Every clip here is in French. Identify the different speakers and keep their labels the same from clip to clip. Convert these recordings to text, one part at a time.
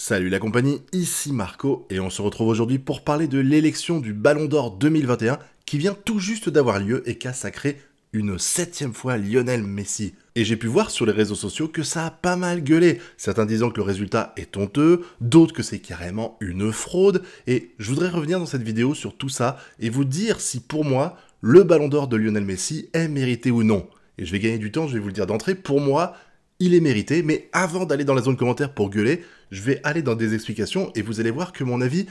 Speaker 1: Salut la compagnie, ici Marco et on se retrouve aujourd'hui pour parler de l'élection du Ballon d'Or 2021 qui vient tout juste d'avoir lieu et qui a sacré une 7e fois Lionel Messi. Et j'ai pu voir sur les réseaux sociaux que ça a pas mal gueulé, certains disant que le résultat est honteux, d'autres que c'est carrément une fraude, et je voudrais revenir dans cette vidéo sur tout ça et vous dire si pour moi, le Ballon d'Or de Lionel Messi est mérité ou non. Et je vais gagner du temps, je vais vous le dire d'entrée, pour moi, il est mérité, mais avant d'aller dans la zone commentaire pour gueuler, je vais aller dans des explications et vous allez voir que mon avis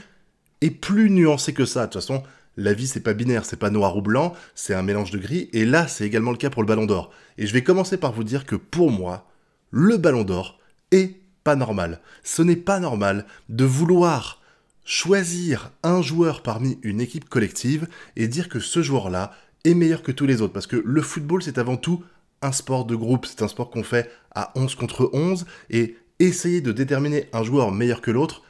Speaker 1: est plus nuancé que ça. De toute façon, la vie c'est pas binaire, c'est pas noir ou blanc, c'est un mélange de gris, et là c'est également le cas pour le Ballon d'Or. Et je vais commencer par vous dire que pour moi, le Ballon d'Or est pas normal. Ce n'est pas normal de vouloir choisir un joueur parmi une équipe collective et dire que ce joueur-là est meilleur que tous les autres. Parce que le football c'est avant tout un sport de groupe, c'est un sport qu'on fait à 11 contre 11, et essayer de déterminer un joueur meilleur que l'autre,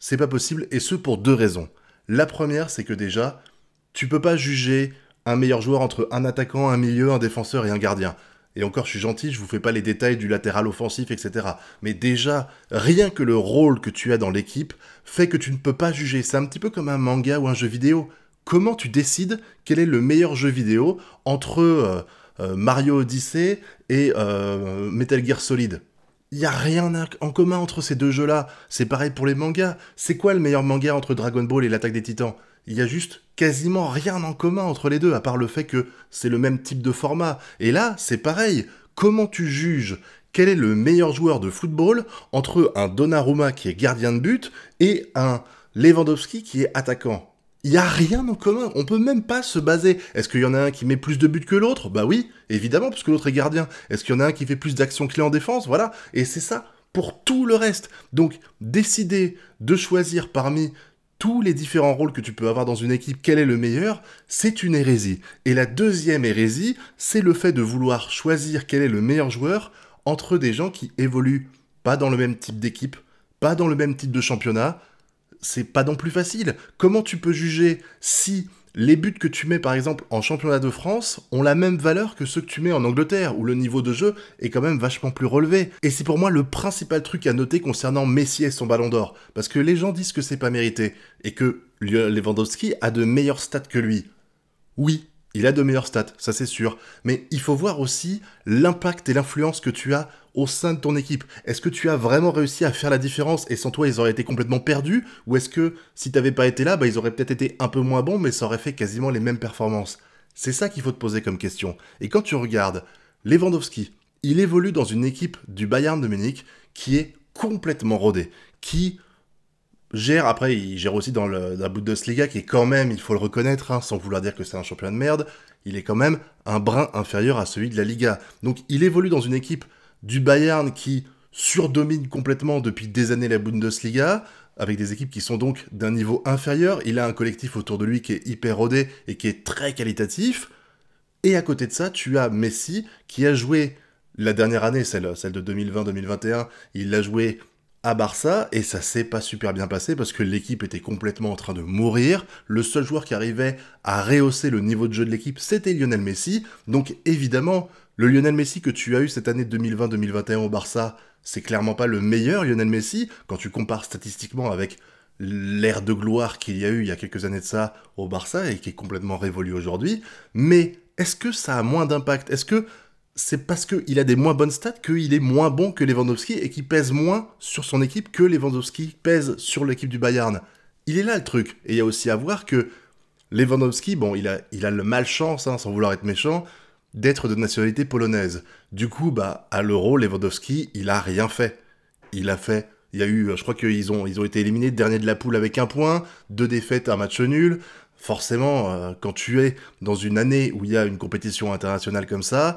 Speaker 1: c'est pas possible, et ce pour deux raisons. La première, c'est que déjà, tu peux pas juger un meilleur joueur entre un attaquant, un milieu, un défenseur et un gardien. Et encore, je suis gentil, je vous fais pas les détails du latéral offensif, etc. Mais déjà, rien que le rôle que tu as dans l'équipe fait que tu ne peux pas juger. C'est un petit peu comme un manga ou un jeu vidéo. Comment tu décides quel est le meilleur jeu vidéo entre Mario Odyssey et Metal Gear Solid? Il n'y a rien en commun entre ces deux jeux-là. C'est pareil pour les mangas. C'est quoi le meilleur manga entre Dragon Ball et l'Attaque des Titans? Il y a juste quasiment rien en commun entre les deux, à part le fait que c'est le même type de format. Et là, c'est pareil. Comment tu juges quel est le meilleur joueur de football entre un Donnarumma qui est gardien de but et un Lewandowski qui est attaquant? Il n'y a rien en commun, on peut même pas se baser. Est-ce qu'il y en a un qui met plus de buts que l'autre? Bah oui, évidemment, parce que l'autre est gardien. Est-ce qu'il y en a un qui fait plus d'actions clés en défense? Voilà, et c'est ça pour tout le reste. Donc, décider de choisir parmi tous les différents rôles que tu peux avoir dans une équipe, quel est le meilleur, c'est une hérésie. Et la deuxième hérésie, c'est le fait de vouloir choisir quel est le meilleur joueur entre des gens qui évoluent pas dans le même type d'équipe, pas dans le même type de championnat. C'est pas non plus facile. Comment tu peux juger si les buts que tu mets par exemple en championnat de France ont la même valeur que ceux que tu mets en Angleterre, où le niveau de jeu est quand même vachement plus relevé? Et c'est pour moi le principal truc à noter concernant Messi et son Ballon d'Or, parce que les gens disent que c'est pas mérité, et que Lewandowski a de meilleurs stats que lui. Oui, il a de meilleurs stats, ça c'est sûr, mais il faut voir aussi l'impact et l'influence que tu as au sein de ton équipe. Est-ce que tu as vraiment réussi à faire la différence et sans toi ils auraient été complètement perdus? Ou est-ce que si t'avais pas été là, bah, ils auraient peut-être été un peu moins bons mais ça aurait fait quasiment les mêmes performances? C'est ça qu'il faut te poser comme question. Et quand tu regardes Lewandowski, il évolue dans une équipe du Bayern de Munich qui est complètement rodée, qui gère, après il gère aussi dans la Bundesliga qui est quand même, il faut le reconnaître, hein, sans vouloir dire que c'est un championnat de merde, il est quand même un brin inférieur à celui de la Liga. Donc il évolue dans une équipe du Bayern qui surdomine complètement depuis des années la Bundesliga, avec des équipes qui sont donc d'un niveau inférieur. Il a un collectif autour de lui qui est hyper rodé et qui est très qualitatif. Et à côté de ça, tu as Messi qui a joué la dernière année, celle de 2020-2021, il l'a joué à Barça, et ça s'est pas super bien passé parce que l'équipe était complètement en train de mourir. Le seul joueur qui arrivait à rehausser le niveau de jeu de l'équipe, c'était Lionel Messi. Donc évidemment, le Lionel Messi que tu as eu cette année 2020-2021 au Barça, c'est clairement pas le meilleur Lionel Messi, quand tu compares statistiquement avec l'ère de gloire qu'il y a eu il y a quelques années de ça au Barça, et qui est complètement révolu aujourd'hui. Mais est-ce que ça a moins d'impact? Est-ce que c'est parce qu'il a des moins bonnes stats qu'il est moins bon que Lewandowski et qu'il pèse moins sur son équipe que Lewandowski pèse sur l'équipe du Bayern? Il est là le truc. Et il y a aussi à voir que Lewandowski, bon, il a le malchance, hein, sans vouloir être méchant, d'être de nationalité polonaise. Du coup, bah, à l'Euro, Lewandowski, il a rien fait. Il y a eu, je crois qu'ils ont été éliminés dernier de la poule avec 1 point, 2 défaites, un match nul. Forcément, quand tu es dans une année où il y a une compétition internationale comme ça,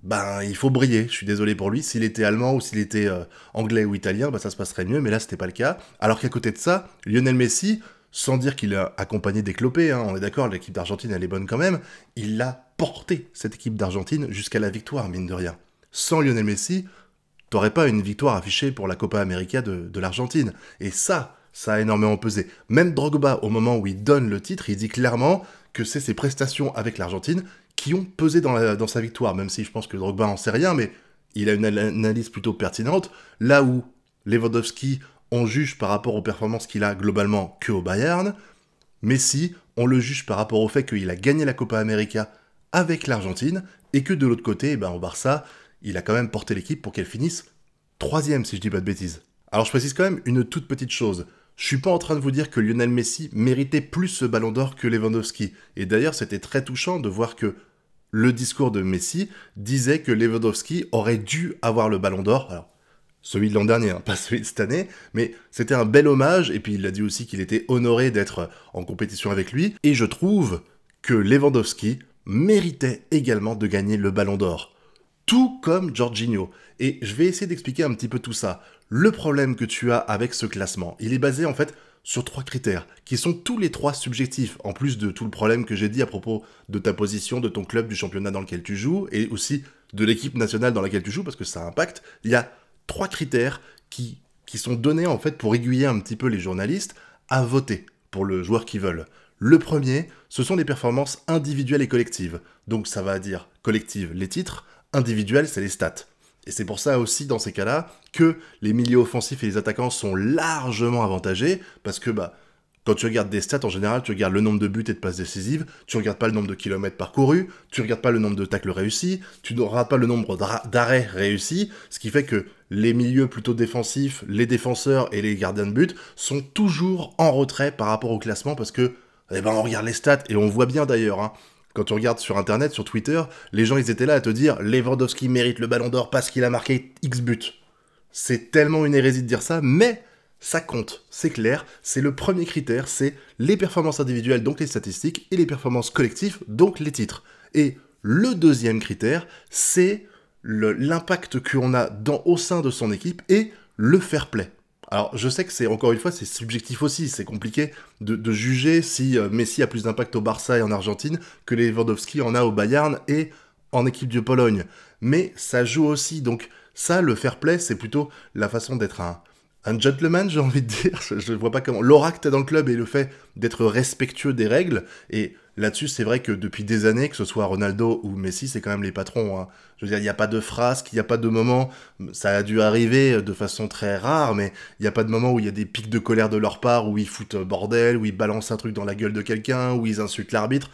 Speaker 1: ben, il faut briller. Je suis désolé pour lui. S'il était allemand ou s'il était anglais ou italien, ben, ça se passerait mieux, mais là, c'était pas le cas. Alors qu'à côté de ça, Lionel Messi, sans dire qu'il a accompagné des clopés, hein, on est d'accord, l'équipe d'Argentine, elle est bonne quand même, il a porté cette équipe d'Argentine jusqu'à la victoire, mine de rien. Sans Lionel Messi, t'aurais pas une victoire affichée pour la Copa América de l'Argentine. Et ça a énormément pesé. Même Drogba, au moment où il donne le titre, il dit clairement que c'est ses prestations avec l'Argentine qui ont pesé dans sa victoire, même si je pense que Drogba en sait rien, mais il a une analyse plutôt pertinente, là où Lewandowski, on juge par rapport aux performances qu'il a globalement que au Bayern. Messi, on le juge par rapport au fait qu'il a gagné la Copa América avec l'Argentine, et que de l'autre côté, au Barça, il a quand même porté l'équipe pour qu'elle finisse 3e, si je dis pas de bêtises. Alors je précise quand même une toute petite chose. Je suis pas en train de vous dire que Lionel Messi méritait plus ce ballon d'or que Lewandowski. Et d'ailleurs, c'était très touchant de voir que le discours de Messi disait que Lewandowski aurait dû avoir le ballon d'or. Alors, celui de l'an dernier, pas celui de cette année, mais c'était un bel hommage, et puis il a dit aussi qu'il était honoré d'être en compétition avec lui, et je trouve que Lewandowski méritait également de gagner le ballon d'or. Tout comme Jorginho. Et je vais essayer d'expliquer un petit peu tout ça. Le problème que tu as avec ce classement, il est basé en fait sur 3 critères, qui sont tous les 3 subjectifs, en plus de tout le problème que j'ai dit à propos de ta position, de ton club, du championnat dans lequel tu joues, et aussi de l'équipe nationale dans laquelle tu joues, parce que ça impacte. Il y a 3 critères qui sont donnés en fait pour aiguiller un petit peu les journalistes à voter pour le joueur qu'ils veulent. Le premier, ce sont les performances individuelles et collectives. Donc ça va dire collective, les titres, individuelles, c'est les stats. Et c'est pour ça aussi, dans ces cas-là, que les milieux offensifs et les attaquants sont largement avantagés, parce que quand tu regardes des stats, en général, tu regardes le nombre de buts et de passes décisives, tu regardes pas le nombre de kilomètres parcourus, tu regardes pas le nombre de tacles réussis, tu ne regardes pas le nombre d'arrêts réussis, ce qui fait que les milieux plutôt défensifs, les défenseurs et les gardiens de but sont toujours en retrait par rapport au classement, parce que, on regarde les stats, et on voit bien d'ailleurs, hein. Quand tu regardes sur internet, sur Twitter, les gens ils étaient là à te dire Lewandowski mérite le ballon d'or parce qu'il a marqué X buts. C'est tellement une hérésie de dire ça, mais ça compte, c'est clair, c'est le premier critère, c'est les performances individuelles, donc les statistiques, et les performances collectives, donc les titres. Et le deuxième critère, c'est l'impact qu'on a au sein de son équipe et le fair play. Alors, je sais que c'est, encore une fois, c'est subjectif aussi, c'est compliqué de juger si Messi a plus d'impact au Barça et en Argentine que Lewandowski en a au Bayern et en équipe de Pologne. Mais ça joue aussi, donc ça, le fair play, c'est plutôt la façon d'être un gentleman, j'ai envie de dire, je vois pas comment. L'aura que t'as dans le club et le fait d'être respectueux des règles, et là-dessus, c'est vrai que depuis des années, que ce soit Ronaldo ou Messi, c'est quand même les patrons, hein. Je veux dire, il n'y a pas de frasque, il n'y a pas de moment, ça a dû arriver de façon très rare, mais il n'y a pas de moment où il y a des pics de colère de leur part, où ils foutent bordel, où ils balancent un truc dans la gueule de quelqu'un, où ils insultent l'arbitre.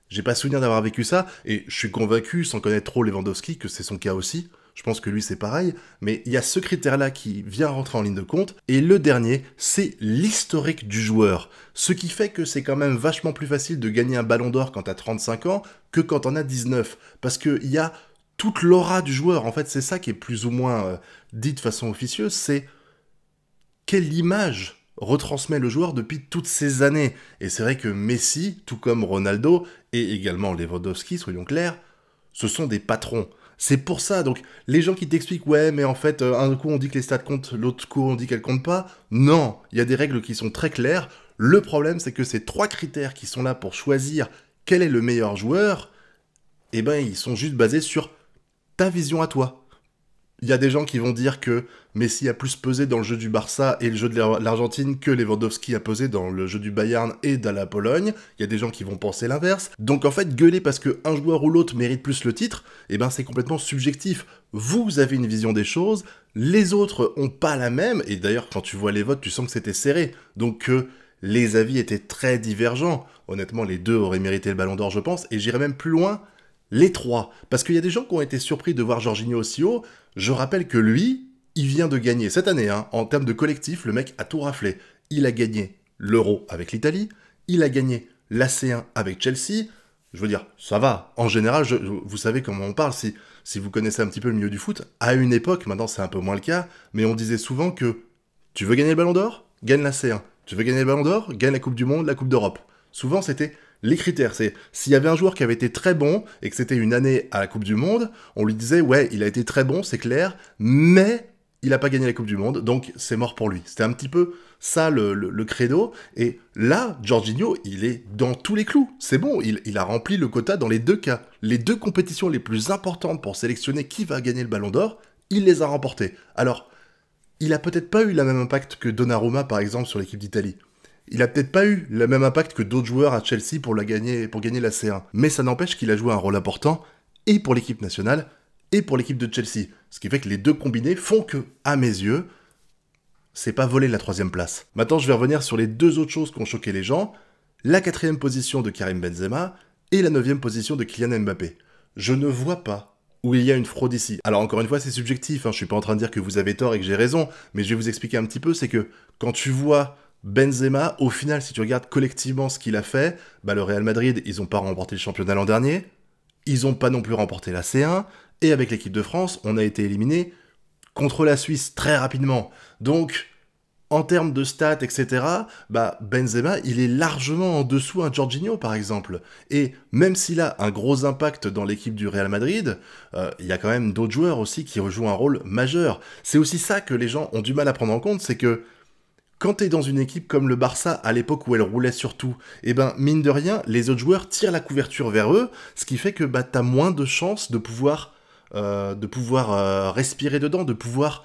Speaker 1: J'ai pas souvenir d'avoir vécu ça, et je suis convaincu, sans connaître trop Lewandowski, que c'est son cas aussi. Je pense que lui c'est pareil, mais il y a ce critère-là qui vient rentrer en ligne de compte, et le dernier, c'est l'historique du joueur. Ce qui fait que c'est quand même vachement plus facile de gagner un ballon d'or quand t'as 35 ans que quand t'en as 19. Parce qu'il y a toute l'aura du joueur, en fait c'est ça qui est plus ou moins dit de façon officieuse, c'est quelle image retransmet le joueur depuis toutes ces années. Et c'est vrai que Messi, tout comme Ronaldo, et également Lewandowski, soyons clairs, ce sont des patrons. C'est pour ça, donc, les gens qui t'expliquent, ouais, mais en fait, un coup on dit que les stats comptent, l'autre coup on dit qu'elles comptent pas. Non, il y a des règles qui sont très claires. Le problème, c'est que ces 3 critères qui sont là pour choisir quel est le meilleur joueur, ils sont juste basés sur ta vision à toi. Il y a des gens qui vont dire que Messi a plus pesé dans le jeu du Barça et le jeu de l'Argentine que Lewandowski a pesé dans le jeu du Bayern et de la Pologne. Il y a des gens qui vont penser l'inverse. Donc en fait, gueuler parce qu'un joueur ou l'autre mérite plus le titre, c'est complètement subjectif. Vous avez une vision des choses, les autres ont pas la même, et d'ailleurs quand tu vois les votes, tu sens que c'était serré. Donc les avis étaient très divergents. Honnêtement, les deux auraient mérité le ballon d'or, je pense, et j'irais même plus loin. Les 3. Parce qu'il y a des gens qui ont été surpris de voir Jorginho aussi haut. Je rappelle que lui, il vient de gagner cette année, en termes de collectif, le mec a tout raflé. Il a gagné l'Euro avec l'Italie, il a gagné l'AC1 avec Chelsea. Je veux dire, ça va. En général, vous savez comment on parle, si vous connaissez un petit peu le milieu du foot. À une époque, maintenant c'est un peu moins le cas, mais on disait souvent que tu veux gagner le Ballon d'Or, gagne l'AC1. Tu veux gagner le Ballon d'Or, gagne la Coupe du Monde, la Coupe d'Europe. Souvent c'était les critères, c'est s'il y avait un joueur qui avait été très bon et que c'était une année à la Coupe du Monde, on lui disait ouais, il a été très bon, c'est clair, mais il n'a pas gagné la Coupe du Monde, donc c'est mort pour lui. C'était un petit peu ça le credo, et là, Jorginho, il est dans tous les clous, c'est bon, il a rempli le quota dans les 2 cas. Les 2 compétitions les plus importantes pour sélectionner qui va gagner le Ballon d'Or, il les a remportées. Alors, il a peut-être pas eu le même impact que Donnarumma par exemple sur l'équipe d'Italie. Il a peut-être pas eu le même impact que d'autres joueurs à Chelsea pour gagner la C1. Mais ça n'empêche qu'il a joué un rôle important, et pour l'équipe nationale, et pour l'équipe de Chelsea. Ce qui fait que les 2 combinés font que, à mes yeux, c'est pas voler la 3e place. Maintenant, je vais revenir sur les 2 autres choses qui ont choqué les gens, la 4e position de Karim Benzema et la 9e position de Kylian Mbappé. Je ne vois pas où il y a une fraude ici. Alors encore une fois, c'est subjectif, hein, je suis pas en train de dire que vous avez tort et que j'ai raison, mais je vais vous expliquer un petit peu, c'est que quand tu vois Benzema, au final, si tu regardes collectivement ce qu'il a fait, bah le Real Madrid, ils ont pas remporté le championnat l'an dernier, ils ont pas non plus remporté la C1, et avec l'équipe de France, on a été éliminé contre la Suisse très rapidement. Donc, en termes de stats, etc., bah Benzema, il est largement en dessous un Jorginho, par exemple. Et même s'il a un gros impact dans l'équipe du Real Madrid, il y a quand même d'autres joueurs aussi qui rejouent un rôle majeur. C'est aussi ça que les gens ont du mal à prendre en compte, c'est que quand t'es dans une équipe comme le Barça, à l'époque où elle roulait surtout, eh ben, mine de rien, les autres joueurs tirent la couverture vers eux, ce qui fait que bah, t'as moins de chances de pouvoir respirer dedans, de pouvoir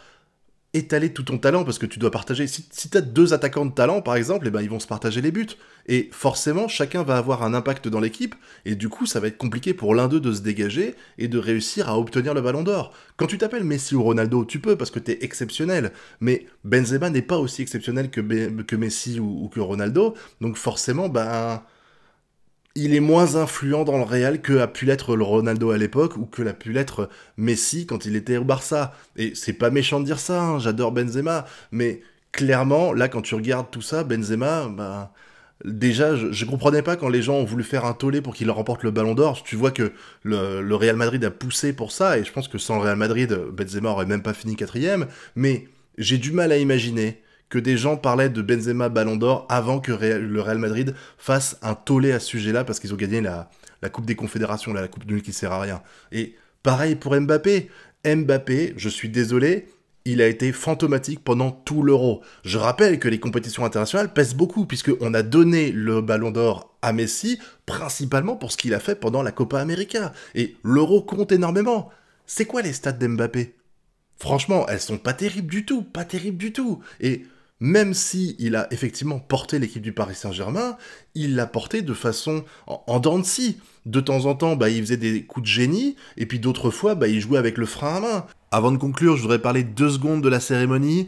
Speaker 1: étaler tout ton talent, parce que tu dois partager. Si tu as 2 attaquants de talent, par exemple, eh ben, ils vont se partager les buts. Et forcément, chacun va avoir un impact dans l'équipe, et du coup, ça va être compliqué pour l'un d'eux de se dégager et de réussir à obtenir le ballon d'or. Quand tu t'appelles Messi ou Ronaldo, tu peux, parce que tu es exceptionnel, mais Benzema n'est pas aussi exceptionnel que Messi ou que Ronaldo, donc forcément, ben, il est moins influent dans le Real que a pu l'être le Ronaldo à l'époque ou que l'a pu l'être Messi quand il était au Barça. Et c'est pas méchant de dire ça, hein, j'adore Benzema, mais clairement, là, quand tu regardes tout ça, Benzema, bah, déjà, je comprenais pas quand les gens ont voulu faire un tollé pour qu'il remporte le Ballon d'Or. Tu vois que le Real Madrid a poussé pour ça, et je pense que sans le Real Madrid, Benzema aurait même pas fini 4e, mais j'ai du mal à imaginer que des gens parlaient de Benzema Ballon d'Or avant que le Real Madrid fasse un tollé à ce sujet-là, parce qu'ils ont gagné la Coupe des Confédérations, là, la Coupe nulle qui sert à rien. Et pareil pour Mbappé. Mbappé, je suis désolé, il a été fantomatique pendant tout l'Euro. Je rappelle que les compétitions internationales pèsent beaucoup, puisqu'on a donné le Ballon d'Or à Messi, principalement pour ce qu'il a fait pendant la Copa América. Et l'Euro compte énormément. C'est quoi les stats d'Mbappé? Franchement, elles sont pas terribles du tout, pas terribles du tout. Et même si il a effectivement porté l'équipe du Paris Saint-Germain, il l'a porté de façon en dents de scie. De temps en temps, bah, il faisait des coups de génie, et puis d'autres fois, bah, il jouait avec le frein à main. Avant de conclure, je voudrais parler 2 secondes de la cérémonie.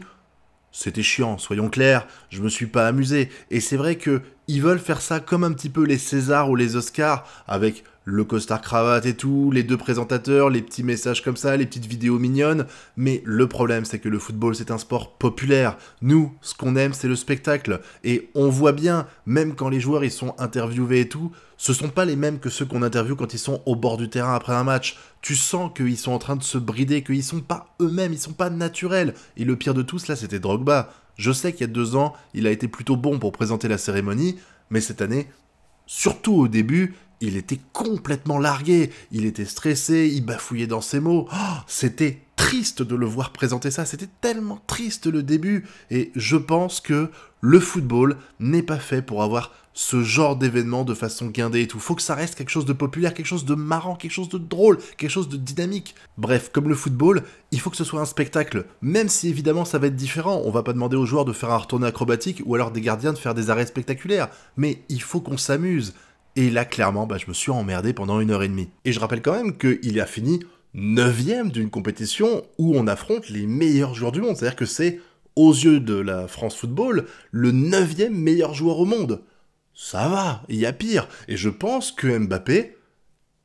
Speaker 1: C'était chiant, soyons clairs, je me suis pas amusé. Et c'est vrai que ils veulent faire ça comme un petit peu les Césars ou les Oscars, avec le costard cravate et tout, les 2 présentateurs, les petits messages comme ça, les petites vidéos mignonnes. Mais le problème, c'est que le football, c'est un sport populaire. Nous, ce qu'on aime, c'est le spectacle. Et on voit bien, même quand les joueurs ils sont interviewés et tout, ce sont pas les mêmes que ceux qu'on interviewe quand ils sont au bord du terrain après un match. Tu sens qu'ils sont en train de se brider, qu'ils sont pas eux-mêmes, ils sont pas naturels. Et le pire de tous, là, c'était Drogba. Je sais qu'il y a 2 ans, il a été plutôt bon pour présenter la cérémonie, mais cette année, surtout au début, il était complètement largué, il était stressé, il bafouillait dans ses mots. Oh, c'était triste de le voir présenter ça, c'était tellement triste le début, et je pense que le football n'est pas fait pour avoir ce genre d'événement de façon guindée et tout. Faut que ça reste quelque chose de populaire, quelque chose de marrant, quelque chose de drôle, quelque chose de dynamique. Bref, comme le football, il faut que ce soit un spectacle, même si évidemment ça va être différent. On va pas demander aux joueurs de faire un retourné acrobatique ou alors des gardiens de faire des arrêts spectaculaires, mais il faut qu'on s'amuse. Et là, clairement, bah, je me suis emmerdé pendant 1h30. Et je rappelle quand même qu'il a fini 9e d'une compétition où on affronte les meilleurs joueurs du monde. C'est-à-dire que c'est, aux yeux de la France Football, le 9e meilleur joueur au monde. Ça va, il y a pire. Et je pense que Mbappé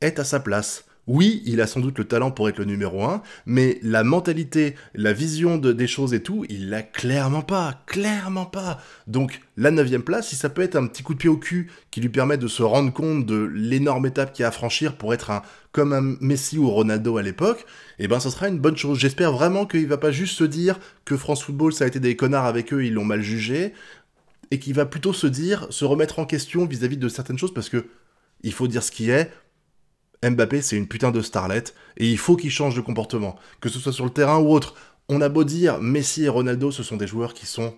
Speaker 1: est à sa place. Oui, il a sans doute le talent pour être le numéro 1, mais la mentalité, la vision des choses et tout, il l'a clairement pas, clairement pas. Donc la 9e place, si ça peut être un petit coup de pied au cul qui lui permet de se rendre compte de l'énorme étape qu'il y a à franchir pour être comme un Messi ou Ronaldo à l'époque, eh ben ça sera une bonne chose. J'espère vraiment qu'il va pas juste se dire que France Football ça a été des connards avec eux, ils l'ont mal jugé, et qu'il va plutôt se remettre en question vis-à-vis de certaines choses, parce que il faut dire ce qui est, Mbappé, c'est une putain de starlette, et il faut qu'il change de comportement, que ce soit sur le terrain ou autre. On a beau dire, Messi et Ronaldo, ce sont des joueurs qui sont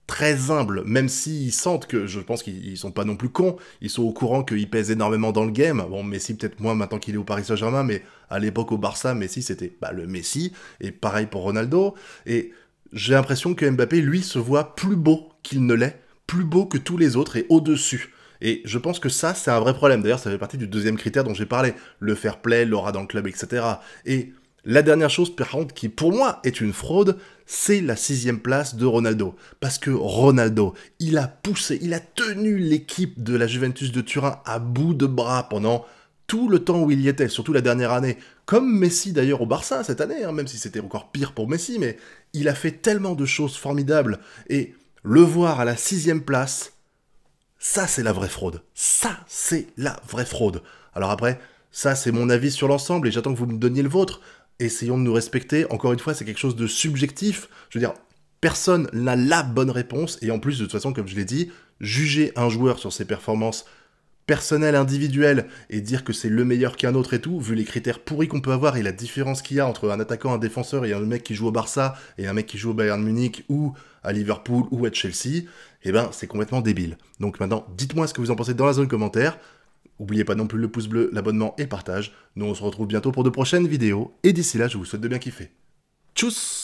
Speaker 1: très humbles, même s'ils sentent que, je pense qu'ils sont pas non plus cons, ils sont au courant qu'ils pèsent énormément dans le game. Bon, Messi peut-être moins maintenant qu'il est au Paris Saint-Germain, mais à l'époque au Barça, Messi c'était le Messi, et pareil pour Ronaldo, et j'ai l'impression que Mbappé, lui, se voit plus beau qu'il ne l'est, plus beau que tous les autres et au-dessus. Et je pense que ça, c'est un vrai problème. D'ailleurs, ça fait partie du 2e critère dont j'ai parlé. Le fair play, l'aura dans le club, etc. Et La dernière chose, par contre, qui pour moi est une fraude, c'est la 6e place de Ronaldo. Parce que Ronaldo, il a poussé, il a tenu l'équipe de la Juventus de Turin à bout de bras pendant tout le temps où il y était, surtout la dernière année. Comme Messi d'ailleurs au Barça cette année, hein, même si c'était encore pire pour Messi, mais il a fait tellement de choses formidables. Et le voir à la 6e place, ça c'est la vraie fraude. Ça c'est la vraie fraude. Alors après, ça c'est mon avis sur l'ensemble et j'attends que vous me donniez le vôtre. Essayons de nous respecter. Encore une fois, c'est quelque chose de subjectif. Je veux dire, personne n'a la bonne réponse. Et en plus, de toute façon, comme je l'ai dit, juger un joueur sur ses performances personnelles, individuelles, et dire que c'est le meilleur qu'un autre et tout, vu les critères pourris qu'on peut avoir et la différence qu'il y a entre un attaquant, un défenseur et un mec qui joue au Barça et un mec qui joue au Bayern Munich ou à Liverpool ou à Chelsea, eh ben, c'est complètement débile. Donc maintenant, dites-moi ce que vous en pensez dans la zone commentaire. N'oubliez pas non plus le pouce bleu, l'abonnement et partage. Nous on se retrouve bientôt pour de prochaines vidéos. Et d'ici là, je vous souhaite de bien kiffer. Tchuss!